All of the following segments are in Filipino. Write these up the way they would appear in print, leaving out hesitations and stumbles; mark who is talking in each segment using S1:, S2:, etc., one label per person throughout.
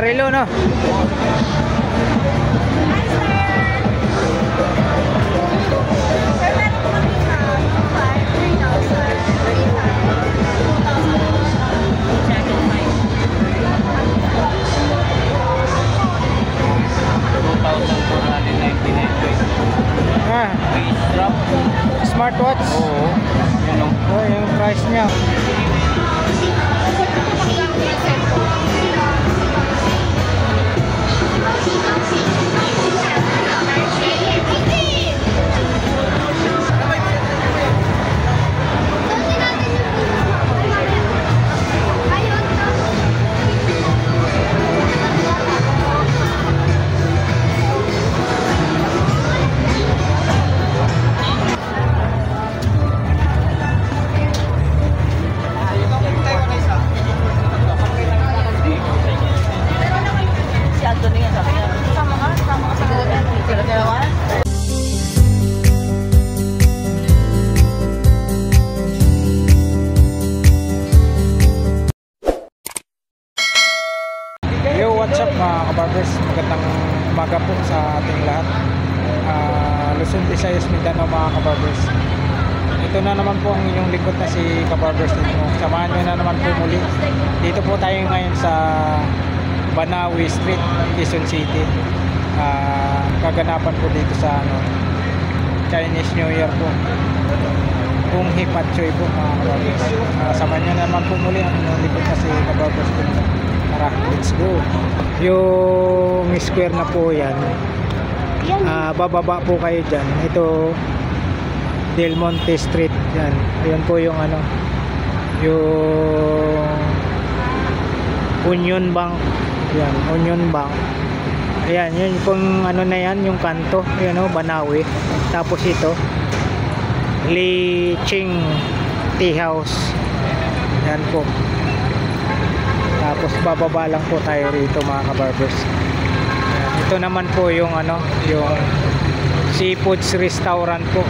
S1: relo, no? Smartwatch? Oo. Oh, yung price niya. Yo, what's up mga kabarbers? Magandang umaga po sa ating lahat. Luzon, Visayas, Mindanao mga kabarbers. Ito na naman po ang inyong lingkod na si kabarbers dito. Samahan nyo na naman po muli. Dito po tayo ngayon sa Banawi Street, Quezon City. Kaganapan po dito sa Chinese New Year po. Kung Hipatchoy po mga kabarbers. Samahan nyo na naman po muli ang inyong lingkod na si kabarbers dito. Tara, let's go. Yung square na po yan, bababa po kayo dyan. Ito Del Monte Street yan. Yan po yung yung Union Bank. Yan, Union Bank. Ayan, yun pong na yan, yung kanto, yan Banawi. Tapos ito Li Ching Tea House. Yan po. Tapos bababa lang po tayo rito mga kabarbers. Ito naman po yung yung Seafoods Restaurant po.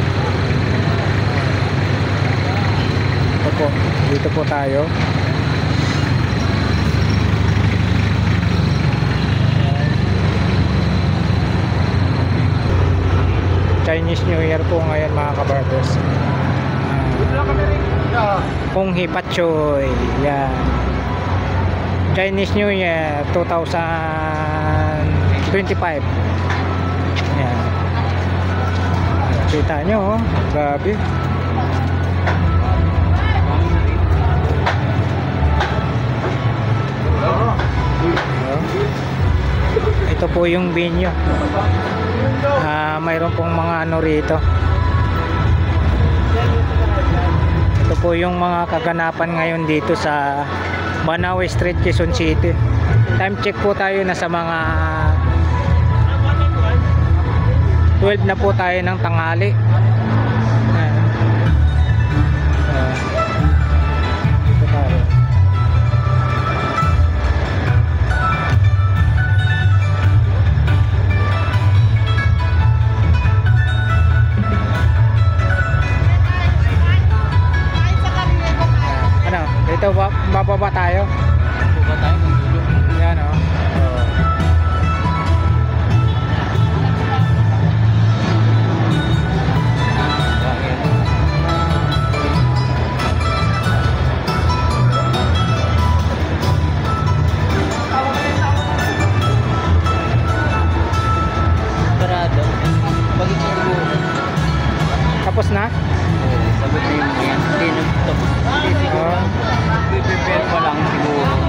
S1: Ito po, dito po tayo. Chinese New Year po ngayon mga kabarbers. Kung Hipatchoy. Yan, Chinese New Year 2025. Ayan. Kita nyo, grabe. Ito po yung venue. Mayroon pong mga rito. Ito po yung mga kaganapan ngayon dito sa Banawi Street, Quezon City. Time check po tayo, nasa mga 12 na po tayo ng tanghali. Dito tayo. Dito bababa tayo. Bababa tayo ng dulo. Yan Parado. Tapos na? Sabi ko yung yan. Hindi nagtapos. Prepare pa lang siguro.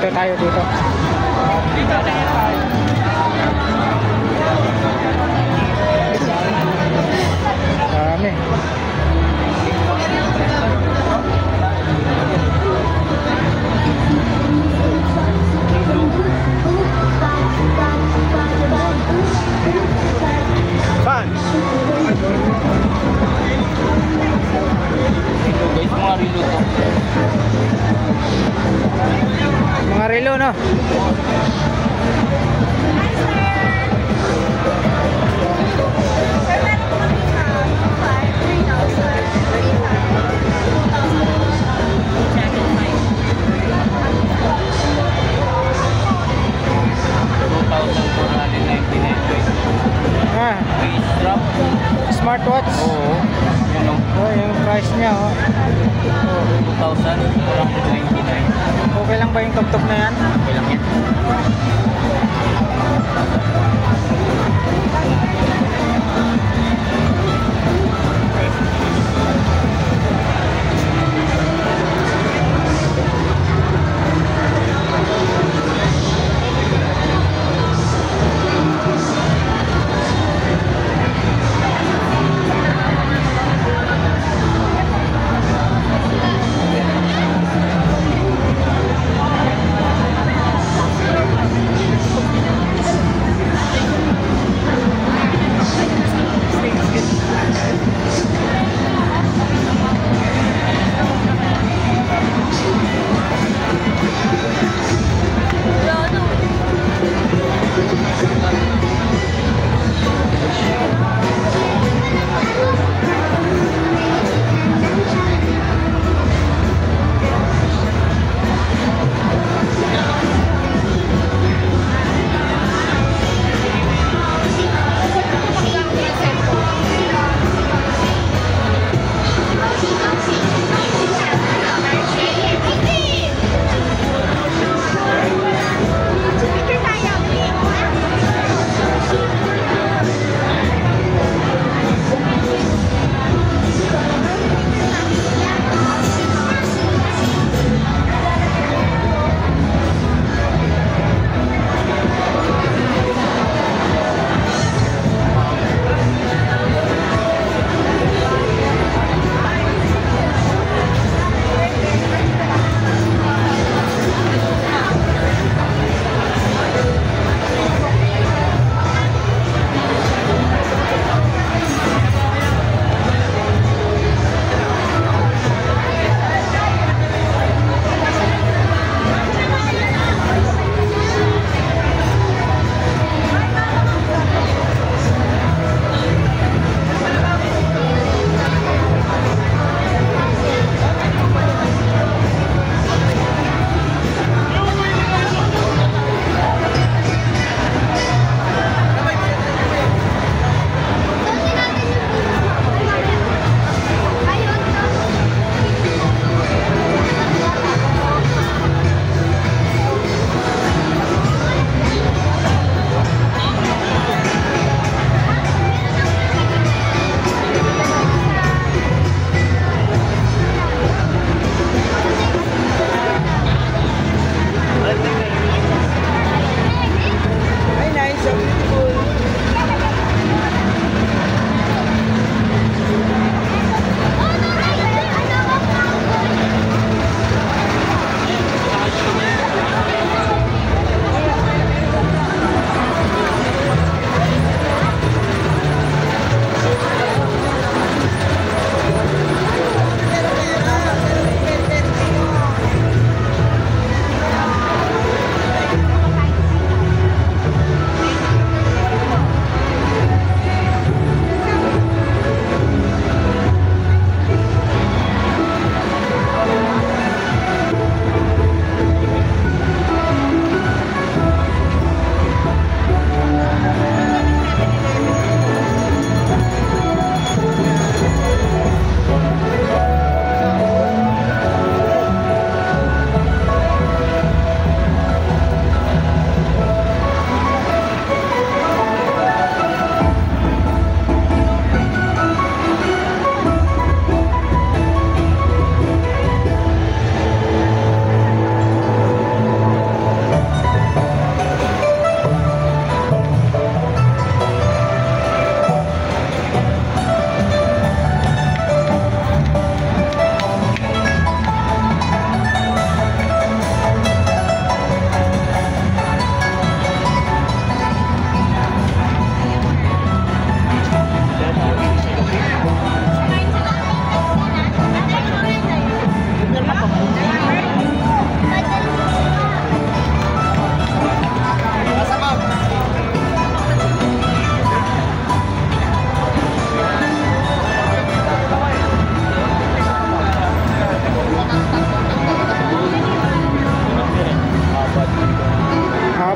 S1: Dito tayo dito. Dami.
S2: Saan? Ito guys, mga relo to.
S1: Mga relo, no? Ah,
S2: Face strap.
S1: smartwatch.
S2: Oo. Yan o.
S1: Oh, yung price niya, oh.
S2: 2,499.
S1: Okay lang ba yung tugtog na yan?
S2: Okay lang yan.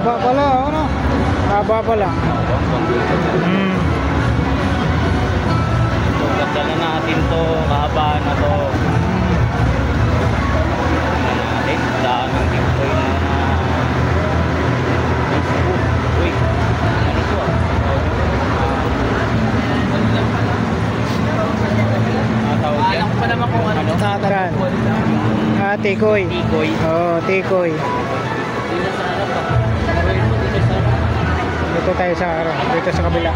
S1: Haba pala, ano? Haba pala.
S2: So, ganda na natin to. Kahabaan na to. Natin. Daming Bitcoin na uy. Ano to ah? Tawag yan? Alam ko pa naman kung ano.
S1: Saan? Tikoy.
S2: Tikoy.
S1: Oo, tikoy.
S2: Dito sa harap ah. Dito sa harap.
S1: Dito tayo sa harap. Dito sa kabila.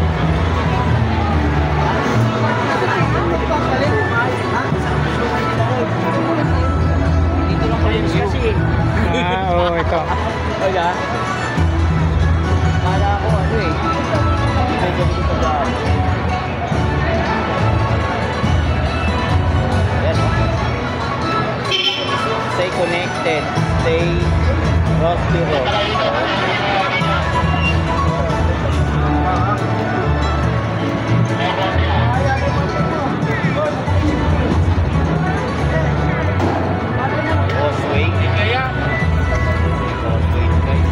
S2: Dito lang kayo kasi.
S1: Oo, ito.
S2: Wala. Kala ko ano eh. Medyo dito ba? Yan o. Stay connected. Stay Rospiro. Causeway. Causeway guys.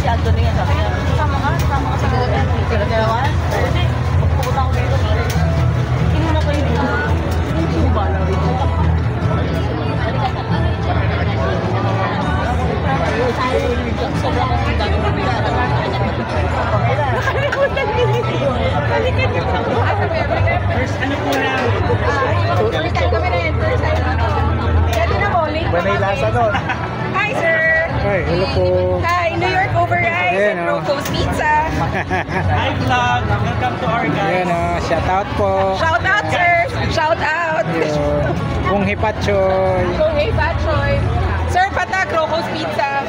S2: Si Anthony nga sabi niya, sama ka sa dalawa. Kasi, magpupunta ko dito. Inuna ko yung dito. Hindi ba lang dito? Sobrang kong dami mo bigla. Nakalimutan niyo. Balikan niyo po. First, ano po lang? First time kami na yun. First time na. Dali na mo, late
S1: Banay lasa doon.
S3: Hi, sir!
S1: Ay, hello po.
S3: Hi, New York Overrides
S1: Ayan,
S3: and
S1: oh.
S3: Rocco's Pizza.
S2: Hi vlog! Welcome to our guys!
S1: Ayan o, shout out po.
S3: Shout out, sir! Shout out!
S1: Yun. Kung Hipatchoy.
S3: Kung hey, Pachoy. Sir, patak, Rocco's Pizza.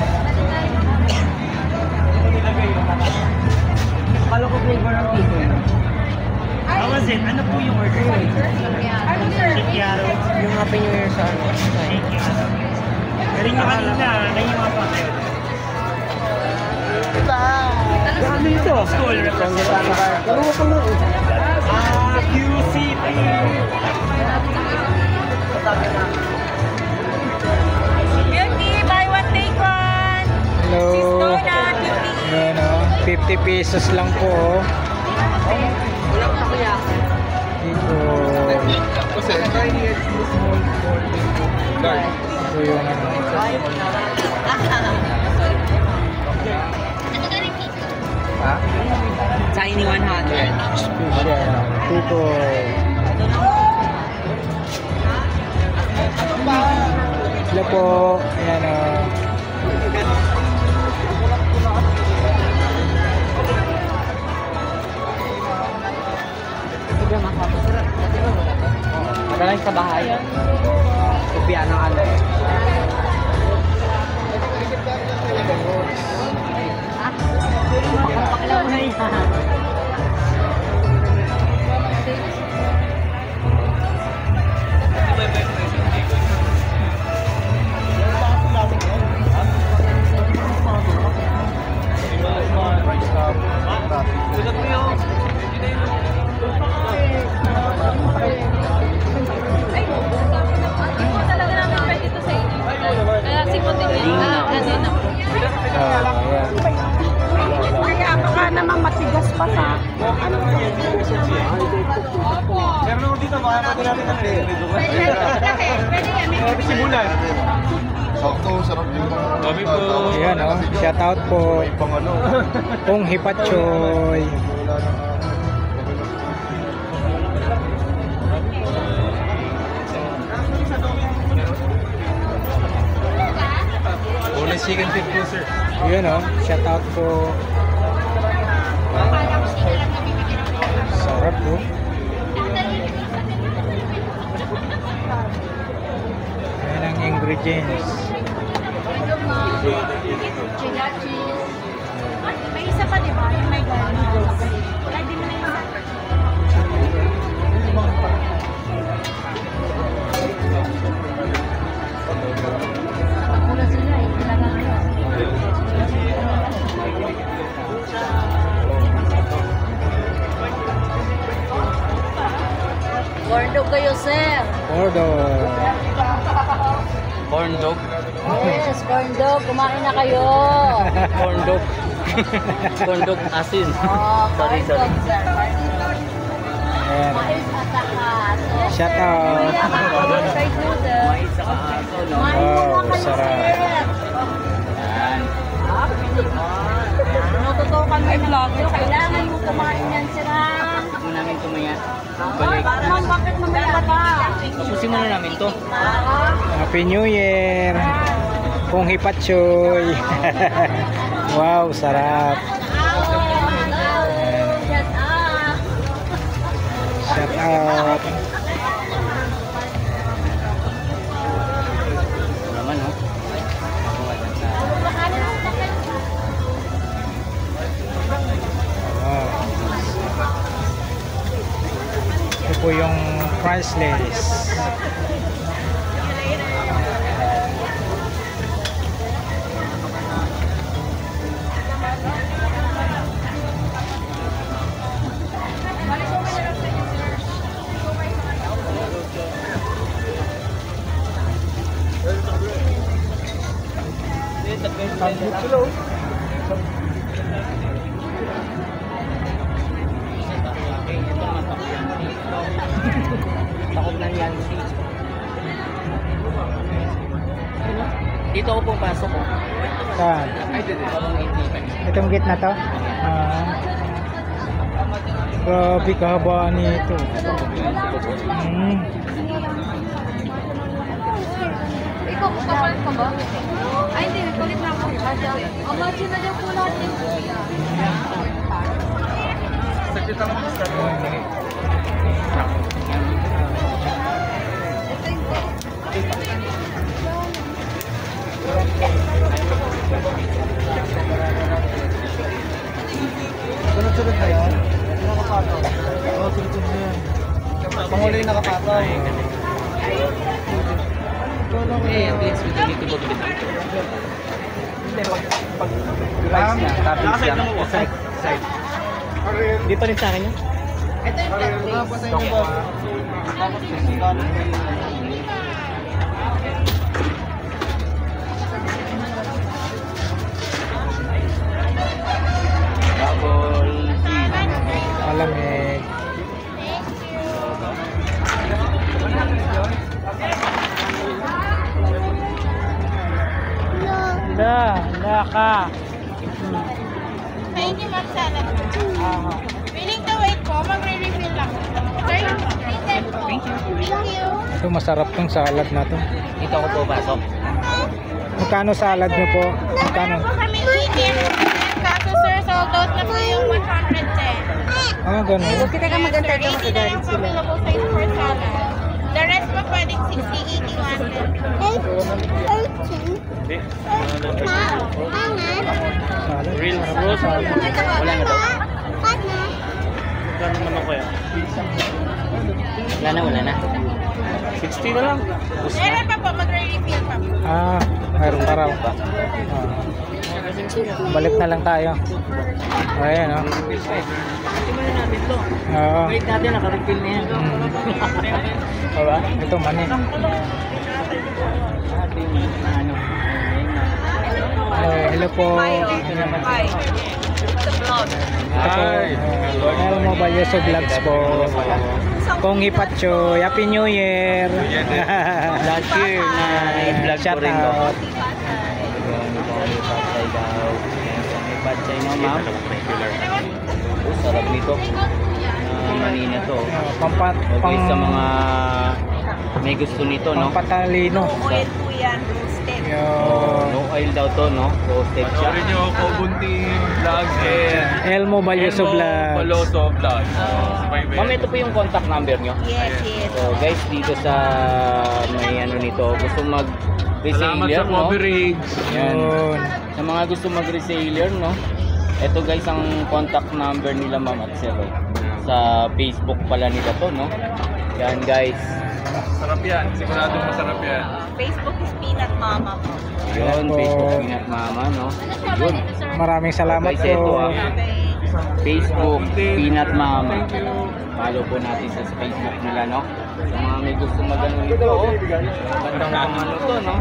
S2: Kala ko flavor ng pizza. How was it? Ano po yung order?
S3: Ano, sir?
S2: Chikyaro. Yung Happy New Year sa ano? Chikyaro. Galing nyo kanina. Naiiwan pa kayo. Ano ito? School representation. QCP.
S3: Beauty, buy one, take one.
S1: Hello.
S3: Sis Donut, beauty.
S1: Ayan o, 50 pesos lang po o.
S3: Walang takoyaki.
S1: Dito. Ito yung ano.
S2: Tiny 100.
S1: Special. Dito. Hello po. Ayan o.
S2: Magaling sa bahay. Kopya ng ano. Pakalaw na yan.
S3: Talaga namin pwede ito sa inyo. Kaya sipon din yun. Ano na.
S1: Ayan.
S3: Kaya baka naman matigas pa sa...
S2: Meron dito, baka pati natin ang
S3: Pwede yan.
S2: simulan.
S4: Sakto, sarap yung mga...
S2: Kami po.
S1: Ayan o. Shout out po.
S4: Pang ano.
S1: Kung Hipatchoy.
S2: Bonus chicken feed po, sir.
S1: Ayan o. Shout out po. Sarap po. Ayan ang ingredients.
S2: May isa pa, di ba? Yung may garlic. Pwede mo na isa. Pula sila eh. Kailangan nyo. Corn dog kayo, sir.
S1: Ordo.
S5: Corn dog.
S2: Yes, corn dog. Kumain na kayo.
S5: Corn dog. Corn dog asin.
S2: Oh,
S5: Sorry,
S2: corn
S5: sorry.
S2: dog, sir.
S1: Ayan.
S2: Mais at saka.
S1: Shout out.
S2: Fried noodles.
S5: Mais saka aso, no?
S2: Kumain na
S1: Wow,
S2: kayo,
S1: sarap.
S2: sir.
S5: Yan.
S2: Natutukan mo yung vlog. Kailangan mo kumain yan, sir.
S5: Gusto mo namin tumaya. Balik.
S2: Ma'am, bakit mamaya pa?
S5: Tapusin muna namin to.
S1: Happy New Year. Kung hipatsoy. Wow, sarap. Shout out.
S5: Ito naman, no?
S1: Wow. Ito po yung priceless.
S5: Takot na yan. Dito ako pumapasok, oh.
S1: Saan? Itong gate na to? Grabe kahabaan nito.
S3: Ikaw, kapalit ka ba? Ay, hindi. Nagpalit na ako. Imagine na daw po natin.
S1: Sunod-sunod na yun? Nakapataw. Oo, sunod-sunod na yan. Panghuli yung nakapataw.
S5: Eh, at least we can make it look bit.
S1: Pag
S5: Tapos lang. Side. Di pa rin sa akin yun?
S2: Ito yung flat
S5: Double C.
S1: malamig. Wala ka.
S2: Thank you, Ma'am Salad. Willing to wait po, magre-refill lang. Sir, thank you. Thank you.
S1: Ito masarap tong salad na to.
S5: Dito ako pupasok.
S1: Magkano salad nyo po? Magkano?
S2: Meron po kami chicken. Kaso sir, sold out na po yung 110.
S1: Ah, ganun.
S2: Kita ka magantay ka magagalit sila. Available size for salad. The rest po pwedeng 60, 80, 100.
S1: Salad.
S5: Real
S1: Sarap
S5: fruit.
S1: ng salad.
S5: Wala na daw. Gano'n naman kaya? Wala na. 60 na lang.
S2: Meron pa po, magre-refill pa po.
S1: Ah, mayroon pa raw. Balik na lang tayo. Ayan, oh.
S5: Ito muna namin to.
S1: Oo.
S5: Wait natin, naka-refill na yan. Diba?
S1: Ito, mani.
S5: Ano?
S1: Hello po.
S2: Hi. It's a vlog.
S1: Ito po. Elmo Valleso Vlogs po. Kung Hipatchoy. Happy New Year.
S5: Last year na i-vlog ko
S1: Shout
S5: rin to.
S1: out.
S5: Patay daw. May patay no, ma'am? Oh, sarap nito. Manina to.
S1: Pampat,
S5: Okay sa mga may gusto nito, no?
S1: pampatalino.
S2: Oil po yan, roasted.
S1: Yun.
S5: No oil daw to, no? Roasted siya.
S6: Sorry nyo, Kobunting Vlogs and
S1: Elmo Valleso Vlogs.
S6: Paloso Vlogs.
S5: Ma'am, ito po yung contact number nyo.
S2: Yes, yes.
S5: So guys, dito sa may ano nito, gusto
S6: Salamat
S5: mag-reseller,
S6: sa
S5: no?
S6: coverage.
S5: Yan.
S1: Yun.
S5: Sa mga gusto mag-reseller, no? Ito guys ang contact number nila ma'am at sir. Sa Facebook pala nila to, no? Yan guys.
S6: Sarap yan. Siguradong masarap yan.
S2: Facebook is Peanut Mama po.
S5: Yun,
S1: po.
S5: Facebook Peanut Mama, no? Yun.
S1: Maraming salamat
S5: Guys, ito
S1: po.
S5: ah. Facebook Peanut Mama. Follow po natin sa Facebook nila, no? Sa mga may gusto magano nito, oh. Magandang ano to, no?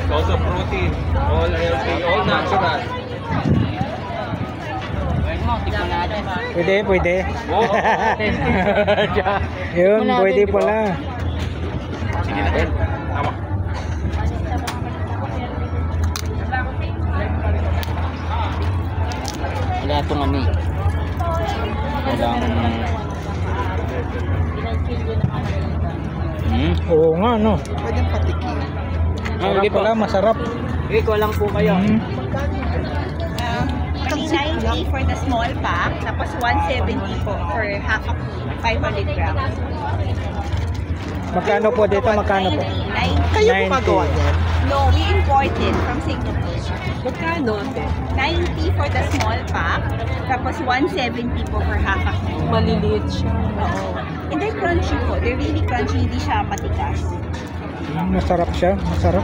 S6: Lots of protein. All healthy. All natural.
S5: Guys mo, tignan natin.
S1: Pwede, pwede.
S5: Oo.
S1: Yun,
S5: Wala
S1: pwede
S5: din, di ba?
S1: pala.
S5: Sige natin.
S6: Tama.
S5: Wala itong ano eh. Walang...
S1: Oo nga, no.
S5: Hindi
S1: Pala, masarap.
S5: Ikaw lang po kayo.
S1: Mm.
S2: 390 for the small pack, tapos 170 po for half a 500 grams.
S1: Magkano po dito? Magkano po?
S2: 90.
S1: Kayo gumagawa niyan?
S2: No, we imported from Singapore. Magkano? 90 for the small pack, tapos 170 po for half a kilo.
S3: Maliliit siya.
S2: Oo. And they're crunchy po. They're really crunchy, hindi siya matigas.
S1: Masarap siya, masarap.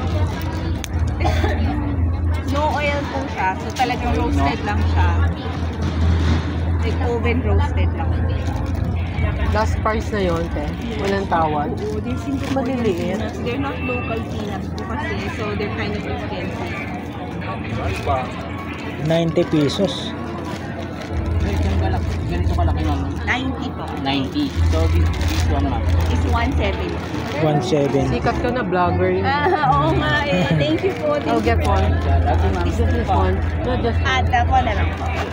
S2: No oil po siya, so talagang roasted lang siya. Like oven roasted lang.
S3: Last price na yun, te. Walang tawad.
S2: Oh, they're simple
S3: Maliliit.
S2: peanuts. They're not local peanuts po kasi, so they're kind of expensive.
S1: 90 pesos.
S5: Ganito kalaki ma'am.
S2: 90 po.
S5: 90. So this one ma'am.
S2: Is 170.
S1: 170.
S3: Sikat ka na vlogger yun.
S2: Oo nga eh. Thank you po.
S3: I'll get one.
S5: Lagi ma'am.
S3: Just this one. No, just
S2: At ako na lang po.
S5: Ma'am.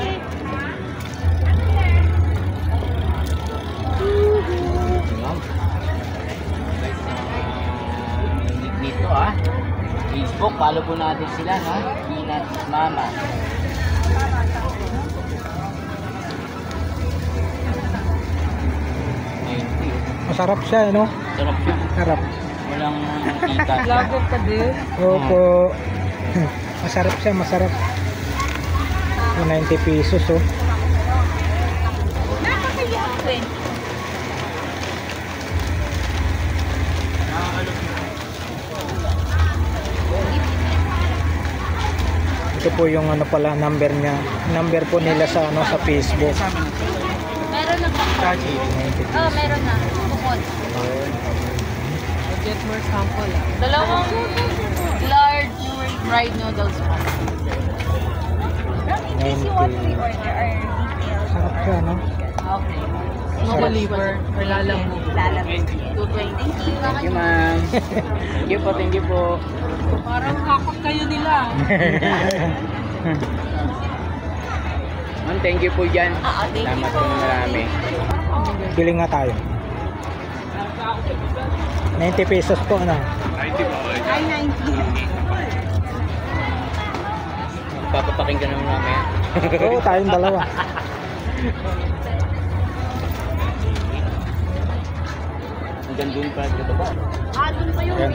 S5: Dito ah. Facebook, follow po natin sila, no? Peanut Mama.
S1: Masarap siya, no?
S5: Sarap siya.
S1: Sarap.
S5: Walang kita.
S3: vlogger ka din.
S1: Opo. Masarap siya, masarap. 90 pesos, oh.
S2: Nakakaya 20.
S1: Ito po yung ano pala, number niya. Number po nila sa ano sa Facebook.
S3: Meron na po.
S1: 90
S3: Oh, meron na. Bukod. Get more sample. Dalawang large fried noodles po.
S2: In case you want to reorder our details.
S1: Sarap siya, no?
S3: Okay. No liver. Wala lang po.
S2: Lalabas.
S3: 220.
S2: Thank you.
S5: Thank you, ma'am. Thank you po, thank you po.
S3: Parang hakot kayo nila.
S5: Ma'am, thank you po dyan.
S2: Thank you
S5: Salamat
S2: po.
S5: po marami.
S1: Bili nga tayo. 90 pesos po, ano?
S6: 90 po.
S2: Ay, 90.
S5: Papapakinggan naman mamaya.
S1: Oo, tayong dalawa.
S5: Hanggang doon pa dito ba?
S3: Doon pa yung
S1: Yan.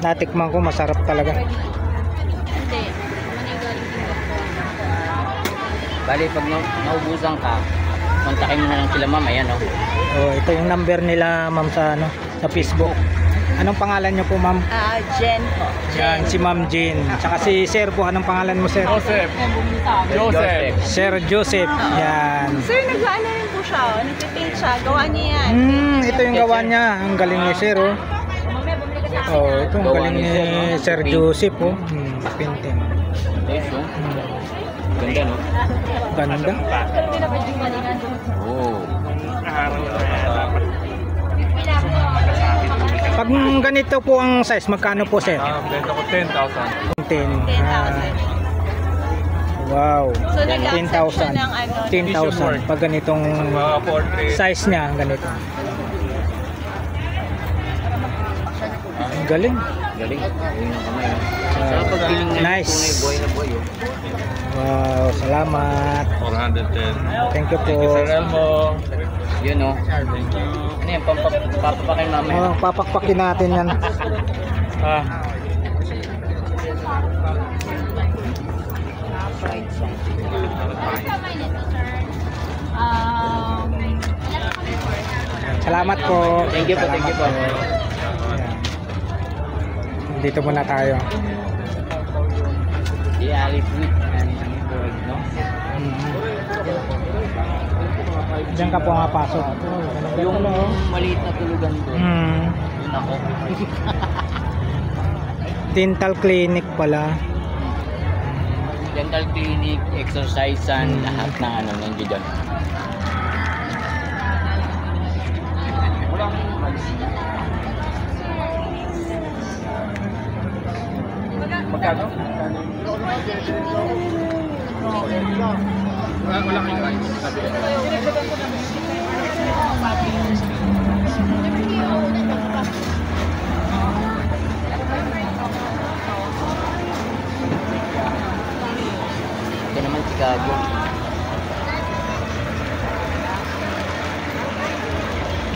S1: Natikman ko, masarap talaga.
S3: Hindi. Manigaling
S5: Bali, pag naubusan ka, kontakin mo na lang sila ma'am. Ayan, oh.
S1: Oh, ito yung number nila, ma'am, sa ano, sa Facebook. Anong pangalan niyo po, ma'am?
S2: Jen po.
S1: Yan, si Ma'am Jean. Tsaka si Sir po, anong pangalan mo, Sir?
S6: Joseph. Joseph.
S1: Sir Joseph. Yan.
S2: Sir, nag-ano rin po siya. Nagpipaint siya. Gawa niya yan.
S1: Ito yung gawa niya. Ang galing ni Sir, oh. Oh, ito ang galing ni Sir Joseph, oh. Painting.
S5: Ayos, oh. Ganda, no?
S1: Ganda.
S5: Oh.
S1: Pag ganito po ang size, magkano po, Sir?
S6: Benta ko 10,000.
S1: 10.
S2: 10,000.
S1: Wow.
S2: So, nag-accept siya
S1: 10,000.
S2: ng ano.
S1: 10,000. Pag ganitong
S6: Mga portrait.
S1: size niya, ganito. Ang galing.
S5: Galing. Galing ng kamay, oh. Sa pagpiling na
S1: Nice.
S5: tunay, boy na boy, oh.
S1: Wow, salamat.
S6: 410.
S1: Thank you po.
S6: Thank you, Sir Elmo.
S5: Yun, oh. Ano yan, papapakin mamaya.
S1: Oh, papakpakin natin yan.
S5: fried song.
S1: Salamat po.
S5: Thank you po, thank you po.
S1: Ayan. Dito muna tayo.
S5: Di Alice Week. No?
S1: Diyan ka po nga pasok.
S5: Yung maliit na tulugan ko. Yun ako.
S1: Dental clinic pala.
S5: Dental clinic, exercisean, lahat ng ano nandiyo dyan.
S6: Magkano? Wala kayong rice. Sabi ko.
S5: Ito naman Chicago.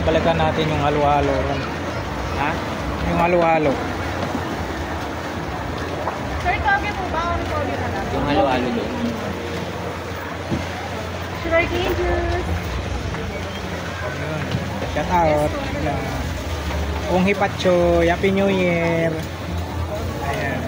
S1: Balikan natin yung halo-halo.
S5: Ha?
S1: Yung halo-halo.
S2: Sir, coffee po ba? Or coffee na lang?
S5: Yung halo-halo doon.
S2: Sugar cane juice.
S1: Shout out. Kung Hipacho, Happy New Year. Ayan.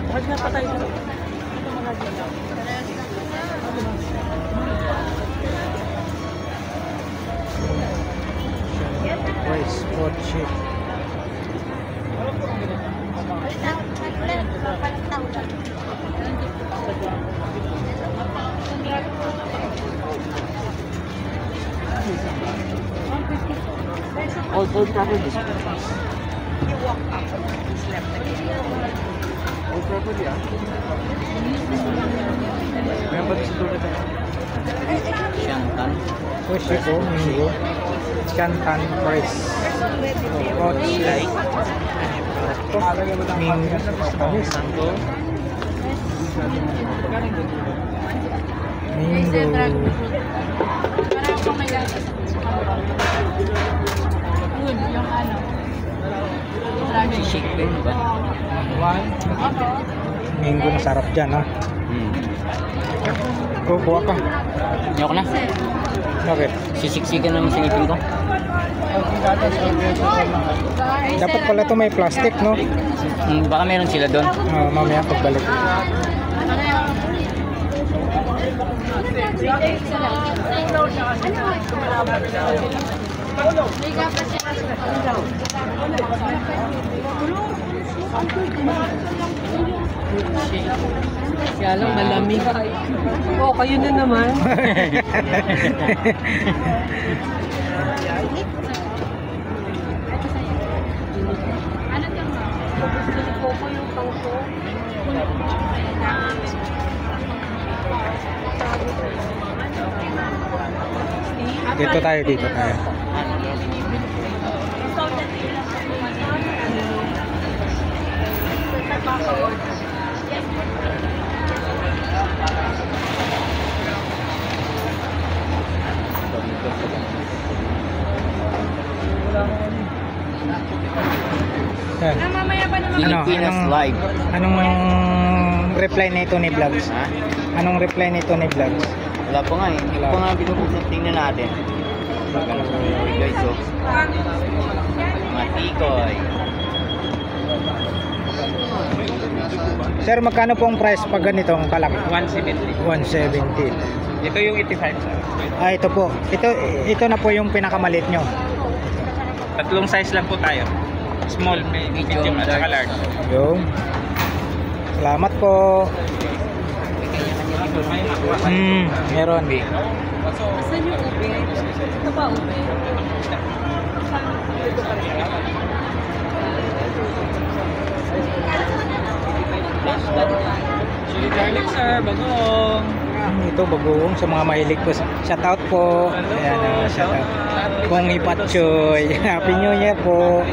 S2: Huwag na patay sa
S1: Rice, hot chip.
S5: All property.
S6: All property ah. Meron ba dito sa
S5: Shantan.
S1: Push ko, Mingo. Chantan Rice. Hot chip. Mingo.
S5: Santo.
S1: Mingo.
S3: Yung ano.
S5: Shake din ba?
S1: Mingo na sarap dyan, ha? Kuha ka.
S5: Ayoko na.
S1: Bakit?
S5: Sisiksikan naman sa ngipin ko.
S1: Dapat pala ito may plastic, no?
S5: Baka meron sila doon.
S1: Mamaya pagbalik.
S2: Kaya lang malamig. Oo, kayo na naman.
S1: Dito tayo, dito tayo. Yan.
S2: Mamaya pa naman.
S5: Pilipinas Live.
S1: Anong reply nito ni Vlogs?
S5: Ha?
S1: Anong reply nito ni Vlogs?
S5: Wala pa nga eh. Hindi ko pa nga binubuksan. Tingnan natin. Ganun po guys, so. Mga tikoy.
S1: Sir, magkano po ang price pag ganitong kalaki?
S6: 170.
S1: 170.
S6: Ito yung 85 sir.
S1: Ito po. Ito na po yung pinakamalit nyo.
S6: Tatlong size lang po tayo. Small, medium, at saka large.
S1: Yung. Salamat po. Meron.
S2: Saan yung ube? Ito pa ube.
S6: Chili garlic sir, bagong.
S1: Ito bagoong sa mga mahilig po. Shout out po. Ayan, shout out. Kung Ipatchoy. Happy New Year po.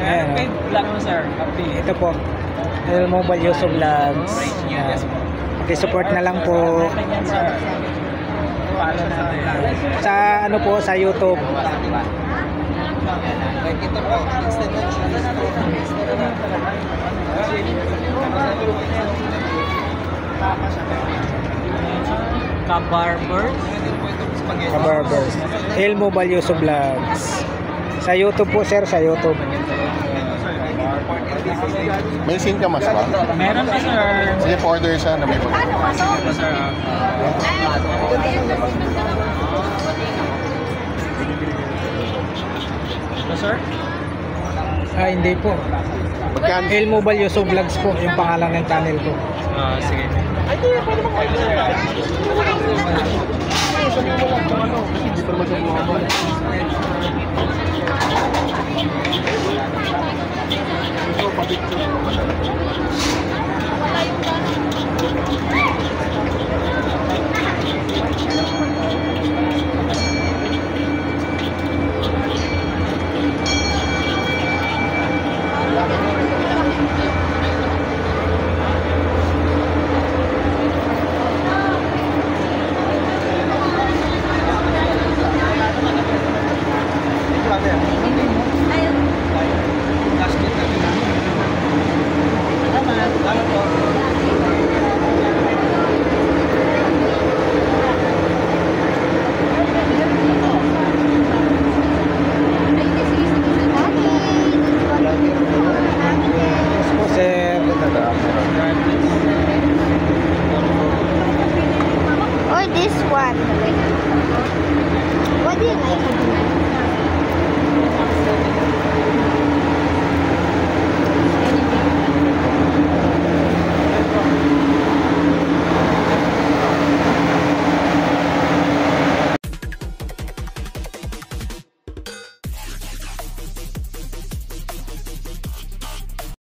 S1: Ayan.
S6: Vlog mo sir. Happy.
S1: Ito po. El Mobile Yoso Vlogs. Ayan. Support na lang po. Sa ano po, sa YouTube.
S6: Kabarbers.
S1: Kabarbers. Elmo Balyoso Vlogs. Sa YouTube po sir, sa YouTube.
S4: May SIM ka mas ba?
S6: Meron pa sir.
S4: Sige, order siya na may pag-
S6: Pa, sir. Pa, sir?
S1: Ah, hindi po.
S4: Magkano?
S1: Elmo Balyoso Vlogs po, yung pangalan ng channel ko.
S6: Sige.
S4: Hindi pa naman siya bumaba.